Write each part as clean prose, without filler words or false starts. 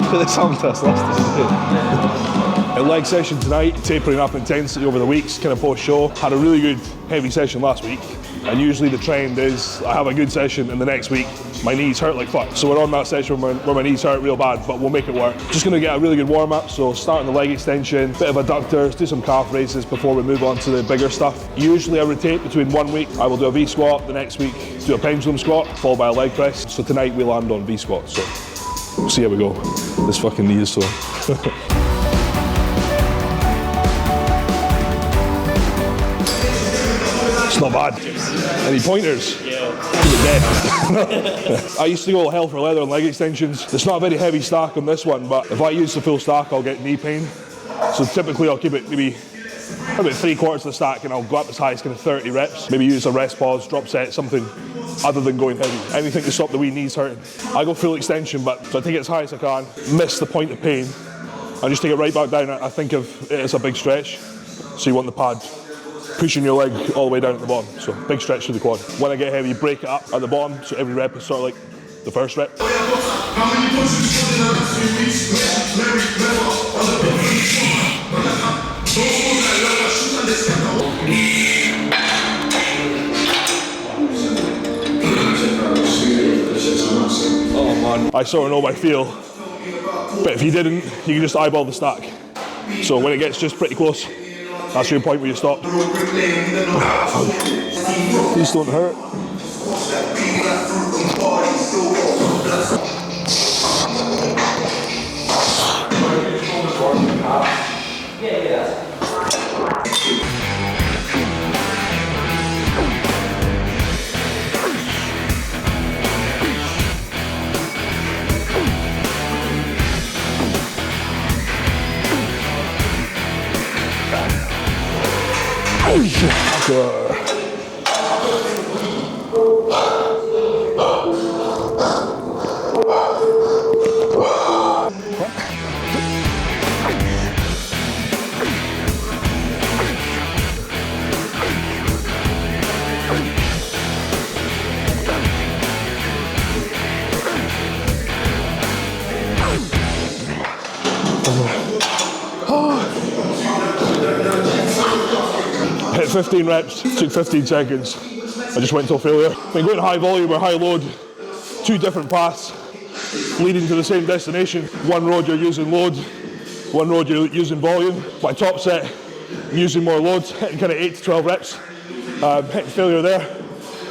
The sound test last leg session tonight, tapering up intensity over the weeks, kind of post-show. Had a really good heavy session last week, and usually the trend is I have a good session and the next week my knees hurt like fuck. So we're on that session where my knees hurt real bad, but we'll make it work. Just gonna get a really good warm-up, so starting the leg extension, bit of adductors, do some calf raises before we move on to the bigger stuff. Usually I rotate between 1 week, I will do a V-squat, the next week do a pendulum squat, followed by a leg press. So tonight we land on V-squat, so we'll see how we go. This fucking knee is sore. It's not bad. Any pointers? Yeah. I used to go hell for leather on leg extensions. It's not a very heavy stack on this one, but if I use the full stack, I'll get knee pain. So typically I'll keep it maybe about 3/4 of the stack, and I'll go up as high as kind of 30 reps. Maybe use a rest pause, drop set, something other than going heavy. Anything to stop the wee knees hurting. I go full extension, but so I take it as high as I can, miss the point of pain, and just take it right back down. I think of it as a big stretch, so you want the pad pushing your leg all the way down at the bottom. So big stretch through the quad. When I get heavy, break it up at the bottom, so every rep is sort of like the first rep. Oh man, I sort of know my feel, but if you didn't, you can just eyeball the stack. So when it gets just pretty close, that's your point where you stop. These don't hurt. Hit 15 reps, took 15 seconds. I just went till failure. Been going high volume or high load, 2 different paths leading to the same destination. One road you're using load, one road you're using volume. My top set, I'm using more loads, hitting kind of 8 to 12 reps. Hitting failure there.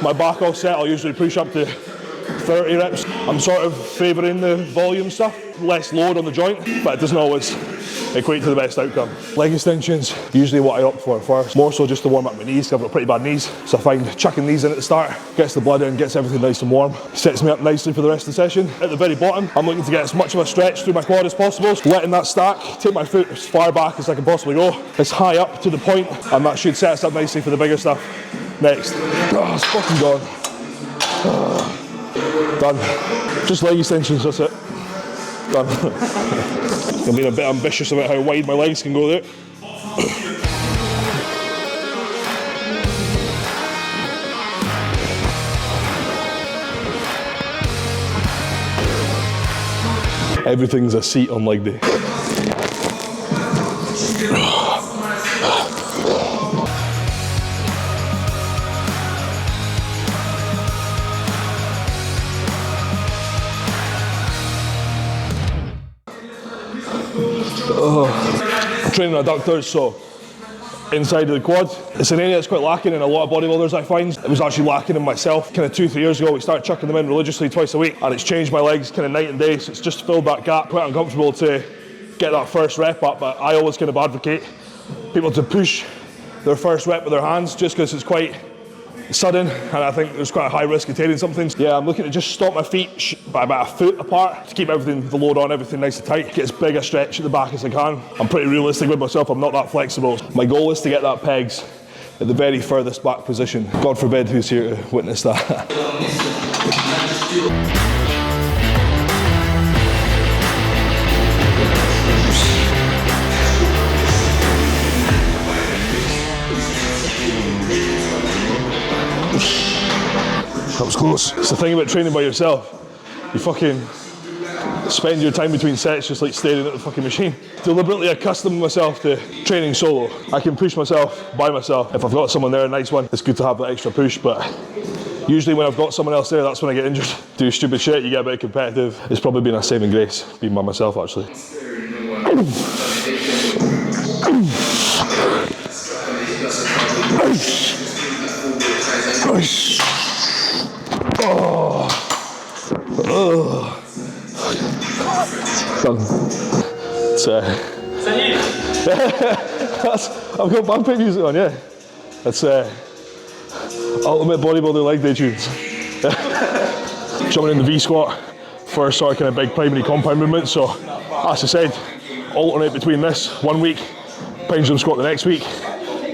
My back off set, I'll usually push up to 30 reps. I'm sort of favouring the volume stuff, less load on the joint, but it doesn't always equate to the best outcome. Leg extensions, usually what I opt for first, more so just to warm up my knees, I've got pretty bad knees, so I find chucking these in at the start, gets the blood in, gets everything nice and warm, sets me up nicely for the rest of the session. At the very bottom, I'm looking to get as much of a stretch through my quad as possible, letting that stack, take my foot as far back as I can possibly go, as high up to the point, and that should set us up nicely for the bigger stuff. Next. Oh, it's fucking gone. Done. Just leg extensions, that's it. Done. I'm being a bit ambitious about how wide my legs can go there. Everything's a seat on leg day. Training adductors, so inside of the quad. It's an area that's quite lacking in a lot of bodybuilders, I find. It was actually lacking in myself. Kind of 2-3 years ago, we started chucking them in religiously twice a week, and it's changed my legs kind of night and day, so it's just filled that gap. Quite uncomfortable to get that first rep up, but I always kind of advocate people to push their first rep with their hands, just because it's quite sudden, and I think there's quite a high risk of tearing something. Yeah, I'm looking to just stop my feet by about a foot apart to keep everything, the load on, everything nice and tight. Get as big a stretch at the back as I can. I'm pretty realistic with myself, I'm not that flexible. My goal is to get that pegs at the very furthest back position. God forbid who's here to witness that. That was close. It's the thing about training by yourself. You fucking spend your time between sets just like staring at the fucking machine. Deliberately accustom myself to training solo. I can push myself by myself. If I've got someone there, a nice one, it's good to have that extra push, but usually when I've got someone else there, that's when I get injured. Do stupid shit, you get a bit competitive. It's probably been a saving grace, being by myself actually. Done. It's I've got band music on, yeah. That's ultimate bodybuilder leg day tunes. Jumping in the V squat, first sort of kind of big primary compound movement. So, as I said, alternate between this 1 week, pendulum squat the next week.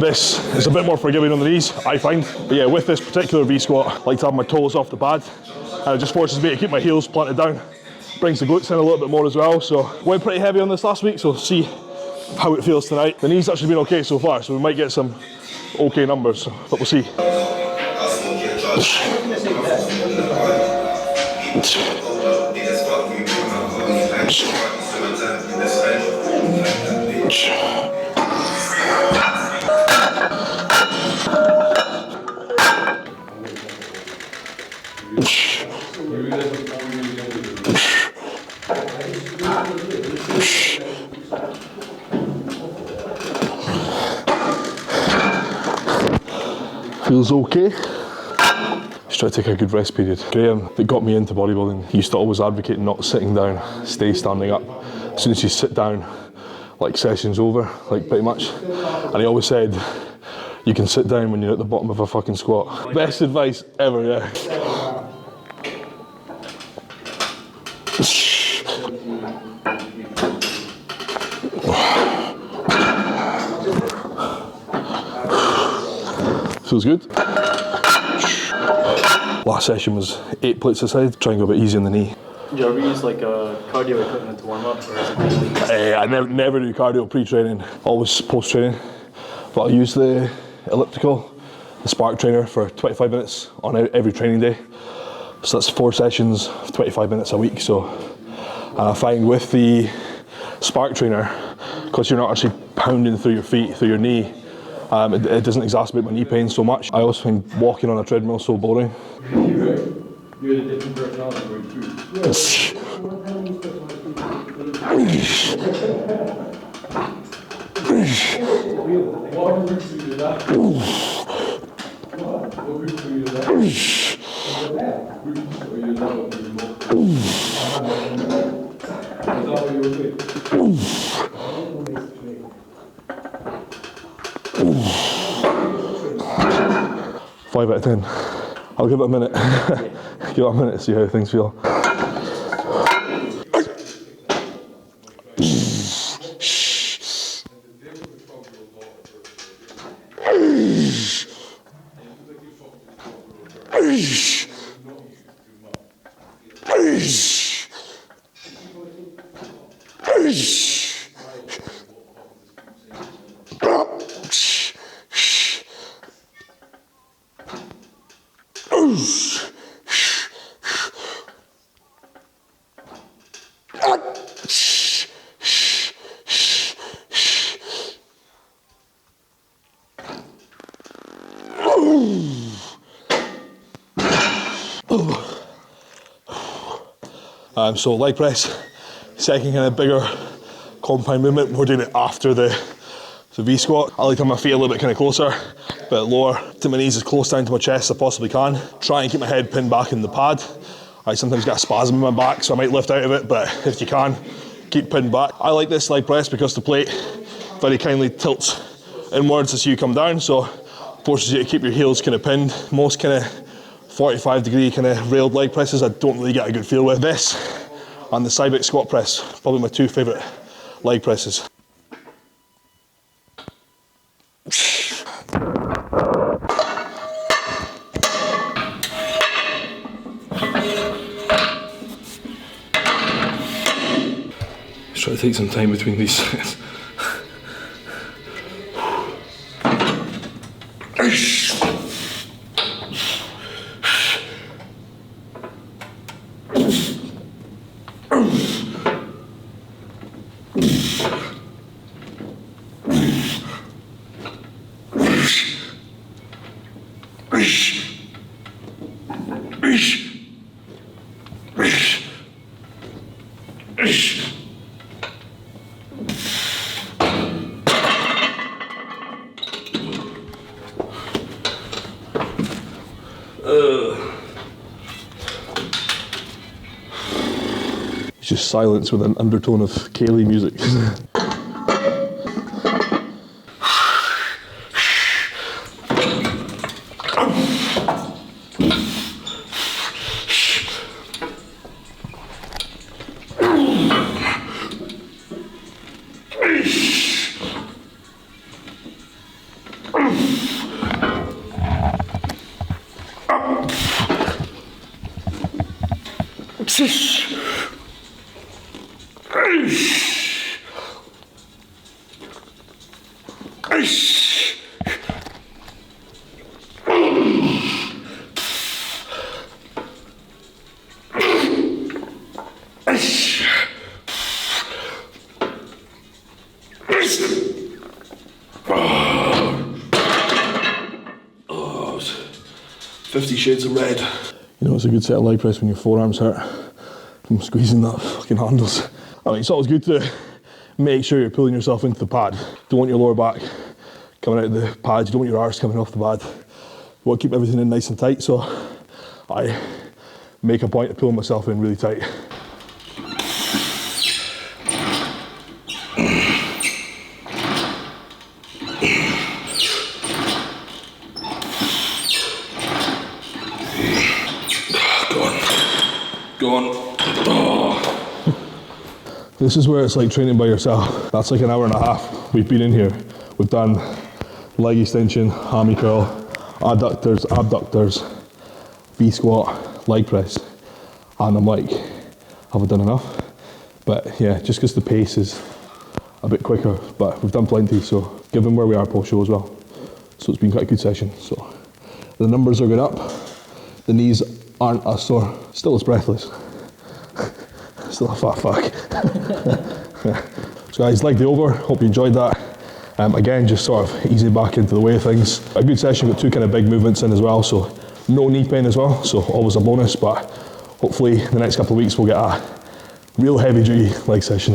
This is a bit more forgiving on the knees, I find. But yeah, with this particular V squat, I like to have my toes off the pad. And it just forces me to keep my heels planted down. Brings the glutes in a little bit more as well. So, went pretty heavy on this last week, so see how it feels tonight. The knees actually been okay so far, so we might get some okay numbers, but we'll see. Feels okay. Just try to take a good rest period. Graham, that got me into bodybuilding, he used to always advocate not sitting down, stay standing up. As soon as you sit down, like session's over, like pretty much. And he always said, you can sit down when you're at the bottom of a fucking squat. Best advice ever, yeah. Feels good. Last session was 8 plates a side, try and go a bit easy on the knee. Do you ever use like cardio equipment to warm up, or is it mainly? I never do cardio pre-training, always post-training. But I use the elliptical, the Spark trainer for 25 minutes on every training day. So that's 4 sessions, 25 minutes a week. So I find with the Spark trainer, because you're not actually pounding through your feet, through your knee, it doesn't exacerbate my knee pain so much. I also find walking on a treadmill so boring. You're the different personality going through. What routes do you do that? What routes do you do that? Five out of 10. I'll give it a minute. Give it a minute to see how things feel. So leg press, second kind of bigger compound movement. We're doing it after the V squat. I like to have my feet a little bit kind of closer, a bit lower, to my knees as close down to my chest as I possibly can. Try and keep my head pinned back in the pad. I sometimes get a spasm in my back, so I might lift out of it, but if you can, keep pinned back. I like this leg press because the plate very kindly tilts inwards as you come down, so forces you to keep your heels kind of pinned. Most kind of 45-degree kind of railed leg presses I don't really get a good feel with. This and the Cybic squat press, probably my 2 favourite leg presses. Just try to take some time between these sets. just silence with an undertone of Kaylee music. Oh, 50 shades of red. You know, it's a good set of leg press when your forearms hurt from squeezing that fucking handles. I mean, it's always good to make sure you're pulling yourself into the pad. Don't want your lower back coming out of the pad. You don't want your arse coming off the pad. You want to keep everything in nice and tight, so I make a point of pulling myself in really tight. Go on. Oh. This is where it's like training by yourself. That's like an hour and a half we've been in here. We've done leg extension, hammy curl, adductors, abductors, V-squat, leg press. And I'm like, have I done enough? But yeah, just because the pace is a bit quicker, but we've done plenty, so given where we are post-show as well. So it's been quite a good session. So the numbers are going up, the knees aren't as sore, still as breathless. Still a fat fuck. So guys, leg day over, hope you enjoyed that. Again, just sort of easing back into the way of things. A good session, got two kind of big movements in as well, so no knee pain as well, so always a bonus, but hopefully the next couple of weeks we'll get a real heavy duty leg session.